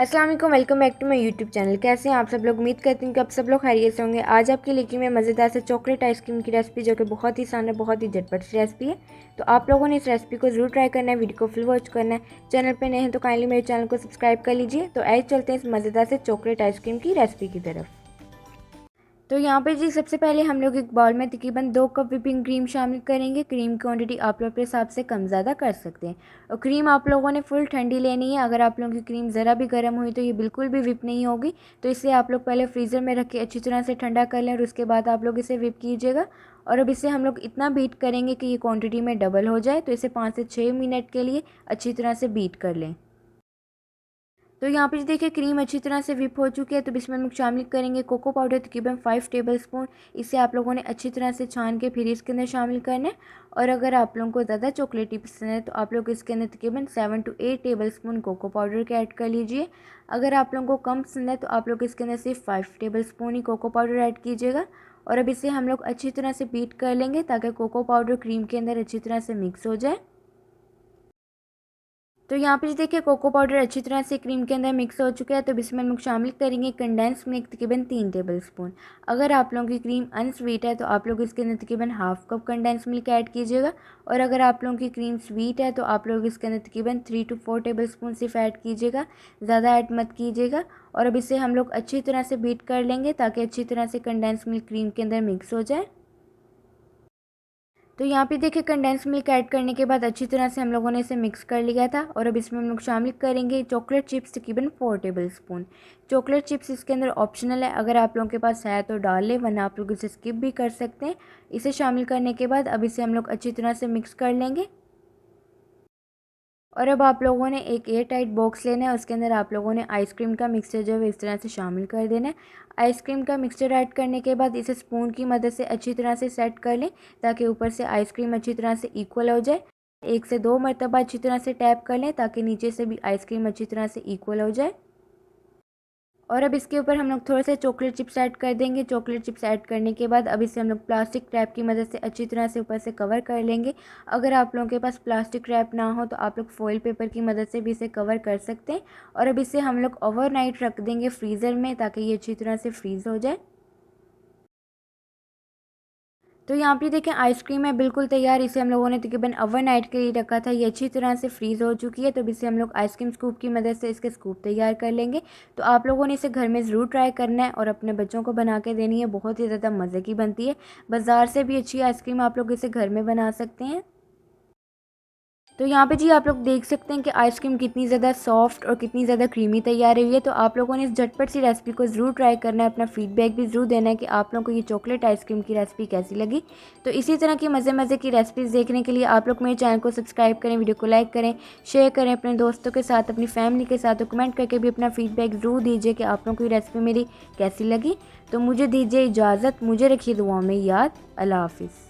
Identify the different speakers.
Speaker 1: अस्सलाम वालेकुम, welcome back to my YouTube channel. कैसे हैं आप सब लोग? उम्मीद करती हूँ कि आप सब लोग खैरियत से होंगे। आज आपके लेके मैं मज़ेदार से चॉकलेट आइसक्रीम की रेसिपी, जो कि बहुत ही आसान है, बहुत ही झटपट सी रेसिपी है। तो आप लोगों ने इस रेसिपी को ज़रूर ट्राई करना है, वीडियो को फुल वॉच करना है। चैनल पर नए हैं तो काइंडली मेरे चैनल को सब्सक्राइब कर लीजिए। तो आइए चलते हैं इस मज़ेदार से चॉकलेट आइसक्रीम की रेसिपी की तरफ। तो यहाँ पे जी सबसे पहले हम लोग एक बाउल में तकरीबन 2 कप व्हिपिंग क्रीम शामिल करेंगे। क्रीम क्वांटिटी आप लोग अपने हिसाब से कम ज़्यादा कर सकते हैं। और क्रीम आप लोगों ने फुल ठंडी लेनी है। अगर आप लोगों की क्रीम ज़रा भी गर्म हुई तो ये बिल्कुल भी व्हिप नहीं होगी। तो इसे आप लोग पहले फ्रीज़र में रख के अच्छी तरह से ठंडा कर लें और उसके बाद आप लोग इसे व्हिप कीजिएगा। और अब इसे हम लोग इतना बीट करेंगे कि ये क्वान्टिटी में डबल हो जाए। तो इसे 5 से 6 मिनट के लिए अच्छी तरह से बीट कर लें। तो यहाँ पे देखिए क्रीम अच्छी तरह से व्हिप हो चुकी है। तो इसमें हम लोग शामिल करेंगे कोको पाउडर तकरीबन 5 टेबलस्पून। इसे आप लोगों ने अच्छी तरह से छान के फिर इसके अंदर शामिल करना है। और अगर आप लोगों को ज़्यादा चॉकलेटी पसंद है तो आप लोग इसके अंदर तकरीबन 7 to 8 टेबलस्पून कोको पाउडर के ऐड कर लीजिए। अगर आप लोगों को कम पसंद है तो आप लोग इसके अंदर सिर्फ 5 टेबलस्पून ही कोको पाउडर ऐड कीजिएगा। और अब इसे हम लोग अच्छी तरह से बीट कर लेंगे ताकि कोको पाउडर क्रीम के अंदर अच्छी तरह से मिक्स हो जाए। तो यहाँ पे देखिए कोको पाउडर अच्छी तरह से क्रीम के अंदर मिक्स हो चुका है। तो इसमें हम लोग शामिल करेंगे कंडेंस मिल्क तकरीबन 3 टेबलस्पून। अगर आप लोगों की क्रीम अनस्वीट है तो आप लोग इसके अंदर तकरीबन half cup condense milk add कीजिएगा। और अगर आप लोगों की क्रीम स्वीट है तो आप लोग इसके अंदर तकरीबन 3 to 4 टेबलस्पून सिर्फ ऐड कीजिएगा, ज़्यादा ऐड मत कीजिएगा। और अब इसे हम लोग अच्छी तरह से बीट कर लेंगे ताकि अच्छी तरह से कंडेंस मिल्क क्रीम के अंदर मिक्स हो जाए। तो यहाँ पे देखिए कंडेंस मिल्क ऐड करने के बाद अच्छी तरह से हम लोगों ने इसे मिक्स कर लिया था। और अब इसमें हम लोग शामिल करेंगे चॉकलेट चिप्स तकरीबन 4 टेबलस्पून। चॉकलेट चिप्स इसके अंदर ऑप्शनल है, अगर आप लोगों के पास है तो डाल लें, वरना आप लोग इसे स्किप भी कर सकते हैं। इसे शामिल करने के बाद अब इसे हम लोग अच्छी तरह से मिक्स कर लेंगे। और अब आप लोगों ने एक एयर टाइट बॉक्स लेना है, उसके अंदर आप लोगों ने आइसक्रीम का मिक्सचर जो है इस तरह से शामिल कर देना है। आइसक्रीम का मिक्सचर ऐड करने के बाद इसे स्पून की मदद से अच्छी तरह से सेट कर लें ताकि ऊपर से आइसक्रीम अच्छी तरह से इक्वल हो जाए। 1 से 2 मरतबा अच्छी तरह से टैप कर लें ताकि नीचे से भी आइसक्रीम अच्छी तरह से इक्वल हो जाए। और अब इसके ऊपर हम लोग थोड़े से चॉकलेट चिप्स ऐड कर देंगे। चॉकलेट चिप्स ऐड करने के बाद अब इसे हम लोग प्लास्टिक रैप की मदद से अच्छी तरह से ऊपर से कवर कर लेंगे। अगर आप लोगों के पास प्लास्टिक रैप ना हो तो आप लोग फॉइल पेपर की मदद से भी इसे कवर कर सकते हैं। और अब इसे हम लोग ओवरनाइट रख देंगे फ्रीज़र में ताकि ये अच्छी तरह से फ्रीज़ हो जाए। तो यहाँ पे देखें आइसक्रीम है बिल्कुल तैयार। इसे हम लोगों ने तकरीबन ओवरनाइट के लिए रखा था। ये अच्छी तरह से फ्रीज़ हो चुकी है। तो अब इसे हम लोग आइसक्रीम स्कूप की मदद से इसके स्कूप तैयार कर लेंगे। तो आप लोगों ने इसे घर में ज़रूर ट्राई करना है और अपने बच्चों को बना के देनी है। बहुत ही ज़्यादा मज़े की बनती है। बाज़ार से भी अच्छी आइसक्रीम आप लोग इसे घर में बना सकते हैं। तो यहाँ पे जी आप लोग देख सकते हैं कि आइसक्रीम कितनी ज़्यादा सॉफ्ट और कितनी ज़्यादा क्रीमी तैयार हुई है। तो आप लोगों ने इस झटपट सी रेसिपी को ज़रूर ट्राई करना है। अपना फीडबैक भी ज़रूर देना है कि आप लोगों को ये चॉकलेट आइसक्रीम की रेसिपी कैसी लगी। तो इसी तरह की मज़े की रेसिपीज़ देखने के लिए आप लोग मेरे चैनल को सब्सक्राइब करें, वीडियो को लाइक करें, शेयर करें अपने दोस्तों के साथ, अपनी फैमिली के साथ। तो कमेंट करके भी अपना फीडबैक ज़रूर दीजिए कि आप लोगों को ये रेसिपी मेरी कैसी लगी। तो मुझे दीजिए इजाज़त, मुझे रखिए दुआओं में याद। अल्लाह हाफिज़।